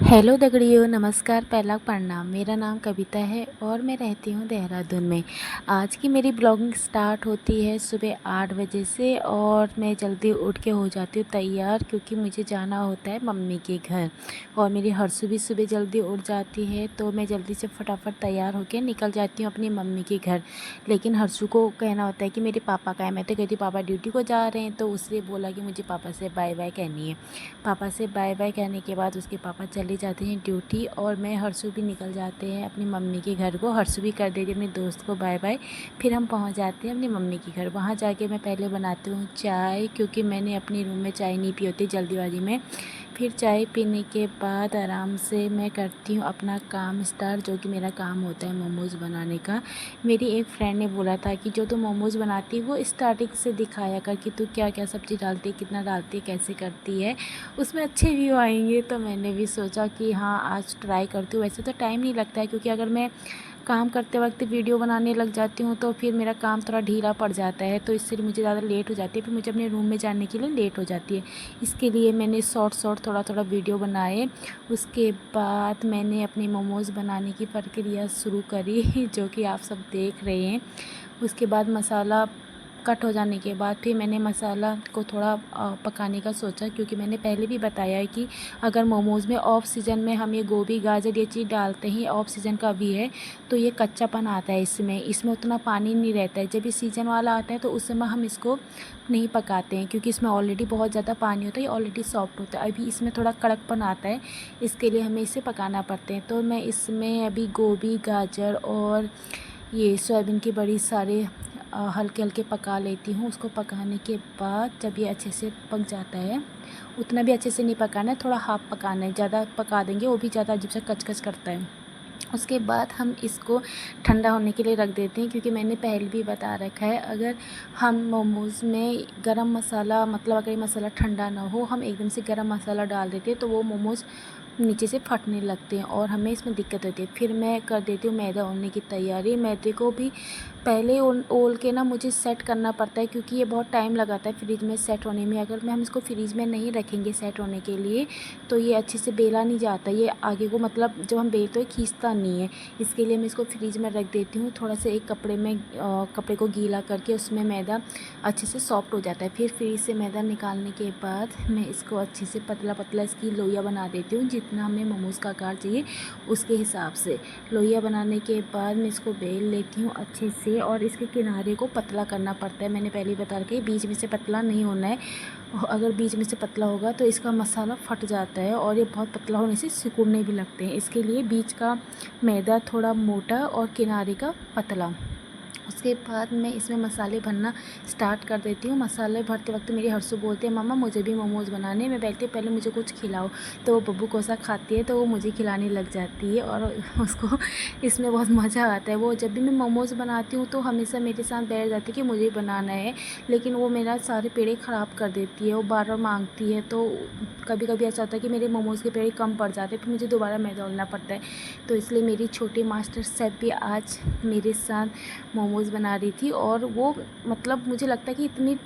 Hello दगड़ियों, नमस्कार, पहला प्रणाम। मेरा नाम कविता है और मैं रहती हूँ देहरादून में। आज की मेरी ब्लॉगिंग स्टार्ट होती है सुबह 8 बजे से और मैं जल्दी उठ के हो जाती हूँ तैयार, क्योंकि मुझे जाना होता है मम्मी के घर। और मेरी हर्षू भी सुबह जल्दी उठ जाती है, तो मैं जल्दी से फटाफट तैयार होकर निकल जाती हूँ अपनी मम्मी के घर। लेकिन हर्षू को कहना होता है कि मेरे पापा का है। मैं तो कहती हूँ पापा ड्यूटी को जा रहे हैं, तो उसने बोला कि मुझे पापा से बाय बाय कहनी है। पापा से बाय बाय कहने के बाद उसके पापा चले जाते हैं ड्यूटी और मैं हर्षू भी निकल जाते हैं अपनी मम्मी के घर को। हर्षू भी कर देती है अपने दोस्त को बाय बाय। फिर हम पहुंच जाते हैं अपनी मम्मी के घर। वहां जाके मैं पहले बनाती हूँ चाय, क्योंकि मैंने अपने रूम में चाय नहीं पी होती जल्दीबाजी में। फिर चाय पीने के बाद आराम से मैं करती हूँ अपना काम स्टार्ट, जो कि मेरा काम होता है मोमोज़ बनाने का। मेरी एक फ्रेंड ने बोला था कि जो तू मोमोज़ बनाती है वो स्टार्टिंग से दिखाया कर कि तू क्या क्या सब्ज़ी डालती है, कितना डालती है, कैसे करती है, उसमें अच्छे व्यू आएंगे। तो मैंने भी सोचा कि हाँ, आज ट्राई करती हूँ। वैसे तो टाइम नहीं लगता है, क्योंकि अगर मैं काम करते वक्त वीडियो बनाने लग जाती हूँ तो फिर मेरा काम थोड़ा ढीला पड़ जाता है, तो इससे मुझे ज़्यादा लेट हो जाती है। फिर मुझे अपने रूम में जाने के लिए लेट हो जाती है। इसके लिए मैंने शॉर्ट थोड़ा थोड़ा वीडियो बनाए। उसके बाद मैंने अपनी मोमोज़ बनाने की प्रक्रिया शुरू करी जो कि आप सब देख रहे हैं। उसके बाद मसाला कट हो जाने के बाद फिर मैंने मसाला को थोड़ा पकाने का सोचा, क्योंकि मैंने पहले भी बताया है कि अगर मोमोज़ में ऑफ सीज़न में हम ये गोभी गाजर ये चीज़ डालते हैं, ऑफ सीज़न का भी है, तो ये कच्चापन आता है इसमें उतना पानी नहीं रहता है। जब ये सीज़न वाला आता है तो उस समय हम इसको नहीं पकाते हैं, क्योंकि इसमें ऑलरेडी बहुत ज़्यादा पानी होता है, ये ऑलरेडी सॉफ्ट होता है। अभी इसमें थोड़ा कड़कपन आता है, इसके लिए हमें इसे पकाना पड़ते हैं। तो मैं इसमें अभी गोभी गाजर और ये सोयाबीन की बड़ी सारे हल्के हल्के पका लेती हूँ। उसको पकाने के बाद जब ये अच्छे से पक जाता है, उतना भी अच्छे से नहीं पकाना है, थोड़ा हाफ पकाना है। ज़्यादा पका देंगे वो भी ज़्यादा अजीब सा कच करता है। उसके बाद हम इसको ठंडा होने के लिए रख देते हैं, क्योंकि मैंने पहले भी बता रखा है, अगर हम मोमोज़ में गरम मसाला, मतलब अगर ये मसाला ठंडा ना हो, हम एकदम से गरम मसाला डाल देते हैं तो वो मोमोज़ नीचे से फटने लगते हैं और हमें इसमें दिक्कत होती है। फिर मैं कर देती हूँ मैदा ओलने की तैयारी। मैदे को भी पहले ओल के ना मुझे सेट करना पड़ता है, क्योंकि ये बहुत टाइम लगाता है फ्रिज में सेट होने में। अगर हम इसको फ्रिज में नहीं रखेंगे सेट होने के लिए तो ये अच्छे से बेला नहीं जाता, ये आगे को मतलब जब हम बेलते हैं खींचता नहीं है। इसके लिए मैं इसको फ्रिज में रख देती हूँ। थोड़ा सा एक कपड़े में कपड़े को गीला करके उसमें मैदा अच्छे से सॉफ्ट हो जाता है। फिर फ्रिज से मैदा निकालने के बाद मैं इसको अच्छे से पतला पतला इसकी लोइयाँ बना देती हूँ, जितना हमें मोमोज़ का आकार चाहिए उसके हिसाब से। लोइयाँ बनाने के बाद मैं इसको बेल लेती हूँ अच्छे से, और इसके किनारे को पतला करना पड़ता है। मैंने पहले ही बता रखा है, बीच में से पतला नहीं होना है। अगर बीच में से पतला होगा तो इसका मसाला फट जाता है और ये बहुत पतला होने से सिकुड़ने भी लगते हैं। इसके लिए बीच का मैदा थोड़ा मोटा और किनारे का पतला। उसके बाद मैं इसमें मसाले भरना स्टार्ट कर देती हूँ। मसाले भरते वक्त मेरी हर्षू बोलती है, मम्मा मुझे भी मोमोज़ बनाने। मैं बैठती पहले मुझे कुछ खिलाओ, तो वो बब्बू कोसा खाती है तो वो मुझे खिलाने लग जाती है और उसको इसमें बहुत मज़ा आता है। वो जब भी मैं मोमोज़ बनाती हूँ तो हमेशा मेरे साथ बैठ जाती है कि मुझे बनाना है, लेकिन वो मेरा सारे पेड़े ख़राब कर देती है। वो बार बार मांगती है, तो कभी कभी ऐसा होता है कि मेरे मोमोज़ के पेड़े कम पड़ जाते हैं, फिर मुझे दोबारा मैदा डालना पड़ता है। तो इसलिए मेरी छोटी मास्टर शेफ़ भी आज मेरे साथ मोमोज़ बना रही थी, और वो मतलब मुझे लगता है कि इतनी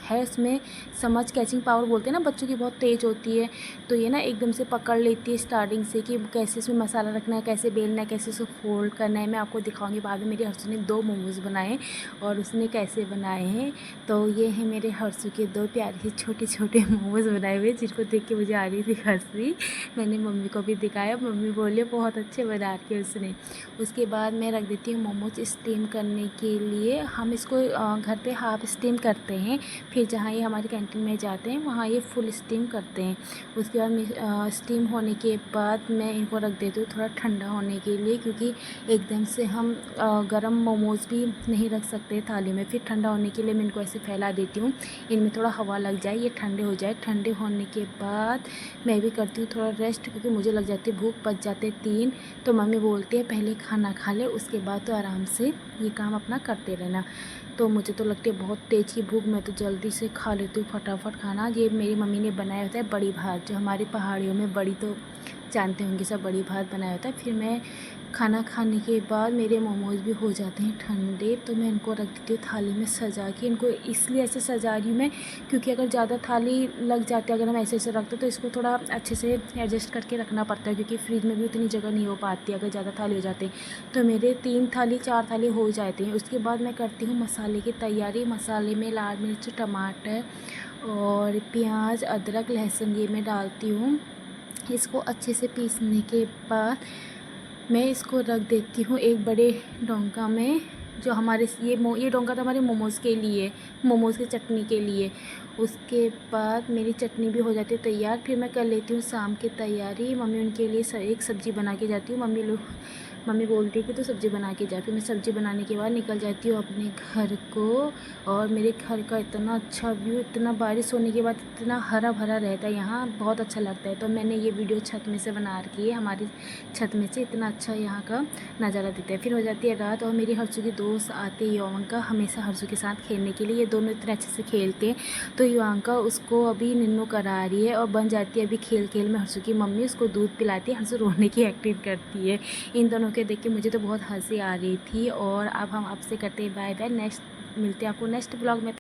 है उसमें समझ, कैचिंग पावर बोलते हैं ना बच्चों की, बहुत तेज़ होती है। तो ये ना एकदम से पकड़ लेती है स्टार्टिंग से कि कैसे इसमें मसाला रखना है, कैसे बेलना है, कैसे उसको फोल्ड करना है। मैं आपको दिखाऊंगी बाद में। मेरे हर्षू ने 2 मोमोज़ बनाए और उसने कैसे बनाए हैं। तो ये है मेरे हर्षू के 2 प्यारे से छोटे छोटे मोमोज़ बनाए हुए, जिनको देख के मुझे आ रही थी हंसी। मैंने मम्मी को भी दिखाया, मम्मी बोले बहुत अच्छे बना के उसने। उसके बाद मैं रख देती हूँ मोमोज स्टीम करने के लिए। हम इसको घर पे हाफ स्टीम करते हैं, फिर जहाँ ये हमारी कैंटीन में जाते हैं वहाँ ये फुल स्टीम करते हैं। उसके बाद स्टीम होने के बाद मैं इनको रख देती हूँ थोड़ा ठंडा होने के लिए, क्योंकि एकदम से हम गरम मोमोज़ भी नहीं रख सकते थाली में। फिर ठंडा होने के लिए मैं इनको ऐसे फैला देती हूँ, इनमें थोड़ा हवा लग जाए, ये ठंडे हो जाए। ठंडे होने के बाद मैं भी करती हूँ थोड़ा रेस्ट, क्योंकि मुझे लग जाती है भूख, बच जाते 3। तो मम्मी बोलती है पहले खाना खा ले, उसके बाद तो आराम से ये काम अपना करते रहना। तो मुझे तो लगती है बहुत तेज़ की भूख, मैं तो जल्दी से खा लेती हूँ फटाफट खाना। ये मेरी मम्मी ने बनाया होता है बड़ी भात, जो हमारी पहाड़ियों में बड़ी तो जानते होंगे सब, बड़ी भात बनाया होता है। फिर मैं खाना खाने के बाद मेरे मोमोज़ भी हो जाते हैं ठंडे, तो मैं इनको रख देती हूँ थाली में सजा के। इनको इसलिए ऐसे सजा रही हूँ मैं, क्योंकि अगर ज़्यादा थाली लग जाती है, अगर हम ऐसे ऐसे रखते तो इसको थोड़ा अच्छे से एडजस्ट करके रखना पड़ता है, क्योंकि फ्रिज में भी उतनी जगह नहीं हो पाती अगर ज़्यादा थाली हो जाते। तो मेरे 3 थाली 4 थाली हो जाते हैं। उसके बाद मैं करती हूँ मसाले की तैयारी। मसाले में लाल मिर्च, टमाटर और प्याज, अदरक, लहसुन ये मैं डालती हूँ। इसको अच्छे से पीसने के बाद मैं इसको रख देती हूँ एक बड़े डोंगा में। जो हमारे ये डोंगा तो हमारे मोमोज़ के लिए, मोमोज़ की चटनी के लिए। उसके बाद मेरी चटनी भी हो जाती है तैयार। फिर मैं कर लेती हूँ शाम की तैयारी। मम्मी उनके लिए एक सब्ज़ी बना के जाती हूँ। मम्मी बोलती है कि तू सब्ज़ी बना के जा। फिर मैं सब्ज़ी बनाने के बाद निकल जाती हूँ अपने घर को। और मेरे घर का इतना अच्छा व्यू, इतना बारिश होने के बाद इतना हरा भरा रहता है यहाँ, बहुत अच्छा लगता है। तो मैंने ये वीडियो छत में से बना रखी है। हमारी छत में से इतना अच्छा यहाँ का नज़ारा देता है। फिर हो जाती है रात और मेरी हर्षू की दोस्त आती है युवांका, हमेशा हर्षू के साथ खेलने के लिए। ये दोनों इतने अच्छे से खेलते हैं। तो युवांका उसको अभी निन्नू करा रही है और बन जाती है अभी खेल खेल में हर्षू की मम्मी। उसको दूध पिलाती है, हर्षू रोने की एक्टिंग करती है। इन दोनों के देख के मुझे तो बहुत हंसी आ रही थी। और अब हम आपसे करते हैं बाय बाय। नेक्स्ट मिलते हैं आपको नेक्स्ट ब्लॉग में।